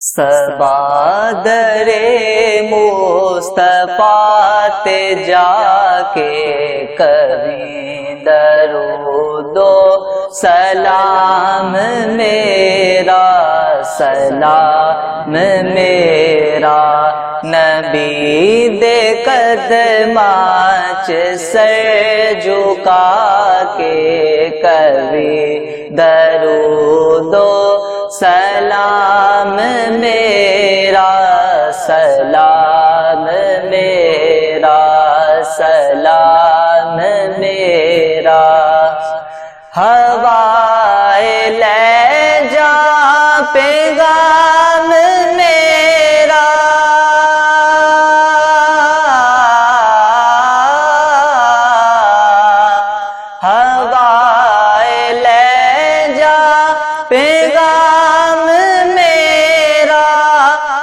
صبا در مصطفیٰ تے جا کے کبھی درود و سلام میرا، سلام میرا نبی دے قدماں چ سر جھکا کے کبھی درود و سلام میرا، سلام میرا، سلام میرا ہوائے لے جا پیغام میرا، ہوائے لے جا پیغام میرا،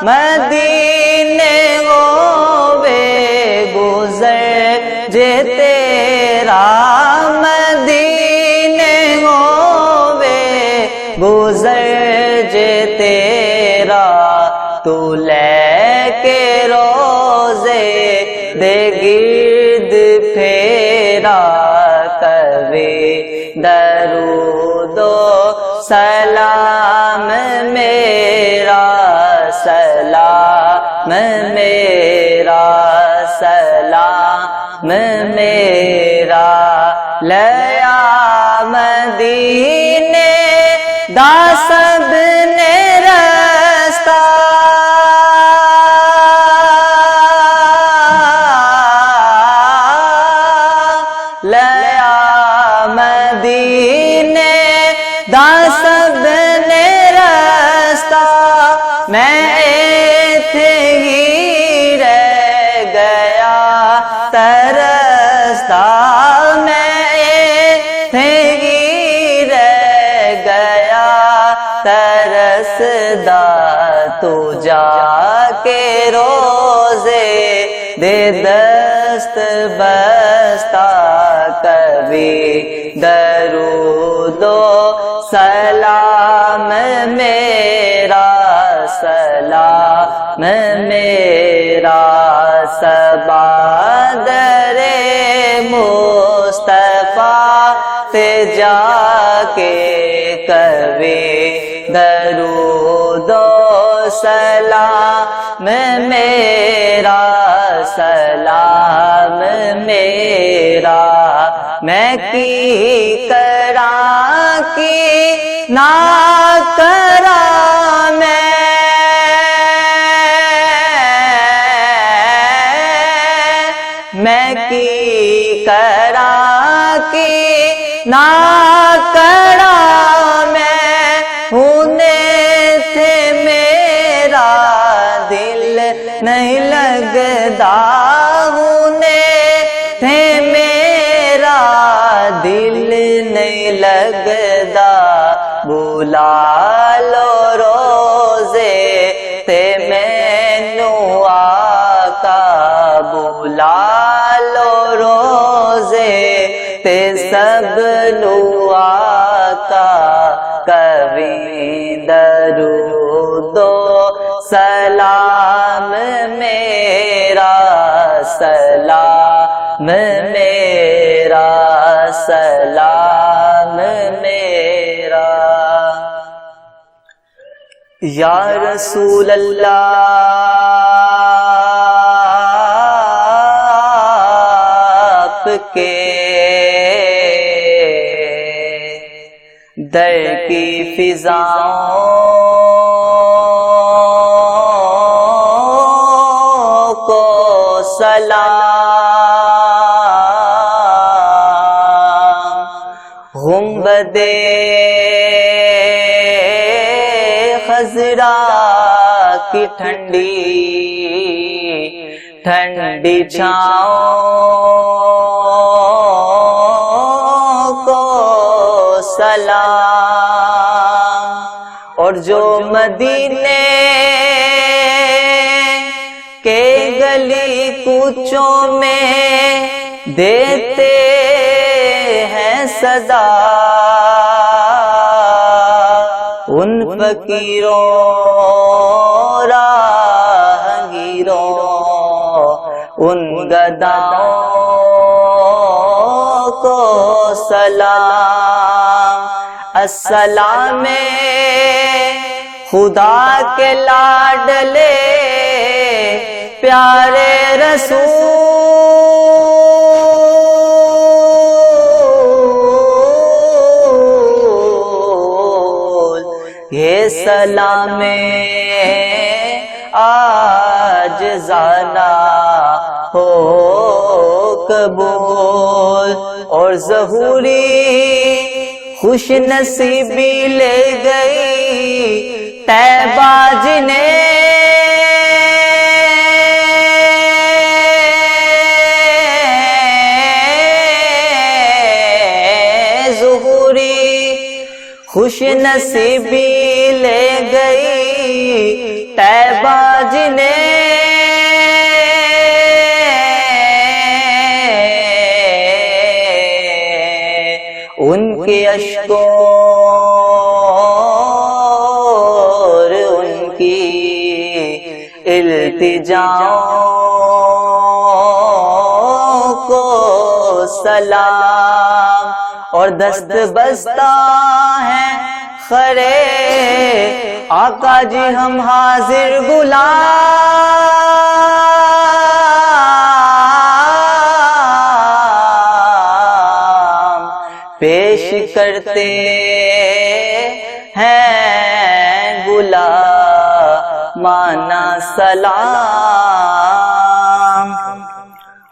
مدینے ہوے گزر جے تیرا، مدینے ہوے گزر جے تیرا، تو لے کے روزے دے گرد پھیرا، کبھی درود و سلام میرا، سلام میرا، سلام میرا لیا مدینے دا سب نے رستہ، لیا مدینے دا سب نے رستہ، میں ایتھے ہی رہ گیا ترستا، میں ایتھے ہی رہ گیا ترسدا، تو جا کے روزے دے دست بستا، کبھی درود و سلام میرا، سلام میرا صبا در مصطفیٰ تے جا کے کبھی درود و سلام میرا، سلام میرا میں کی کراں کی نہ کراں، میں کی کراں کی نہ کراں، میں ہونے تھے میرا دل نہیں لگدا، ہونے تھے میرا دل نہیں لگدا، بلا لو روزے تے مینوں آقا، بلا لو روزے تے سب نو آقا، کبھی درود و سلام میرا، سلام میرا، سلام میرا یا رسول اللہ آپ کے در کی فضاؤں کو سلام، گنبدِ خضرا کی ٹھنڈی ٹھنڈی چھاؤں کو سلام، اور جو مدینے کے گلی کوچوں میں دیتے ہیں صدا، ان فقیروں ان گداؤں کو سلام، السلام خدا کے لاڈلے پیارے رسول، یہ سلام آج زانا ہو قبول، اور ظہوری خوش نصیبی لے گئی طیبہ جنہیں ظہوری خوش نصیبی لے گئی طیبہ جنہیں ان کے اشکوں اور ان کی التجاؤں کو سلام، اور دست بستہ ہیں خرے آقا جی ہم حاضر غلام، پیش کرتے ہیں غلامانہ سلام۔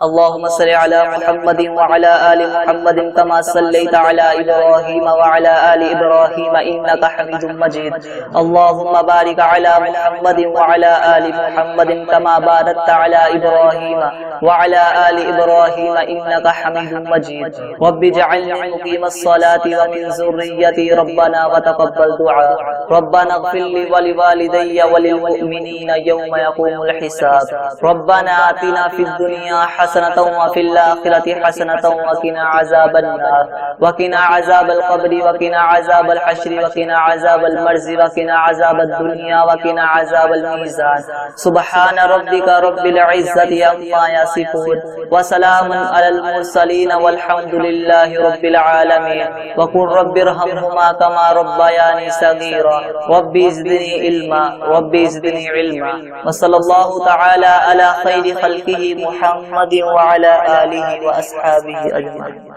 اللهم صل على محمد وعلى آل محمد كما صليت على إبراهيم وعلى آل إبراهيم إنك حميد مجيد، اللهم بارك على محمد وعلى آل محمد كما باركت على إبراهيم وعلى آل إبراهيم إنك حميد مجيد، رب اجعلني مقيم الصلاة ومن ذريتي ربنا وتقبل دعاء، ربنا اغفر لي ولوالدي وللمؤمنين يوم يقوم الحساب، ربنا آتنا في الدنيا حسنة وفي الآخرة حسنة وقنا عذاب النار، وقنا عذاب القبر، وقنا عذاب الحشر، وقنا عذاب المرز، وقنا عذاب الدنيا، وقنا عذاب الميزان، سبحان ربك رب العزة عما يصفون، وسلام على المرسلين والحمد لله رب العالمين، وقل رب ارحمهما كما ربياني صغيرا، رب زدني علما، رب زدني علما، وصلى الله تعالى على خير خلقه محمد وعلى آله وأصحابه أجمعين۔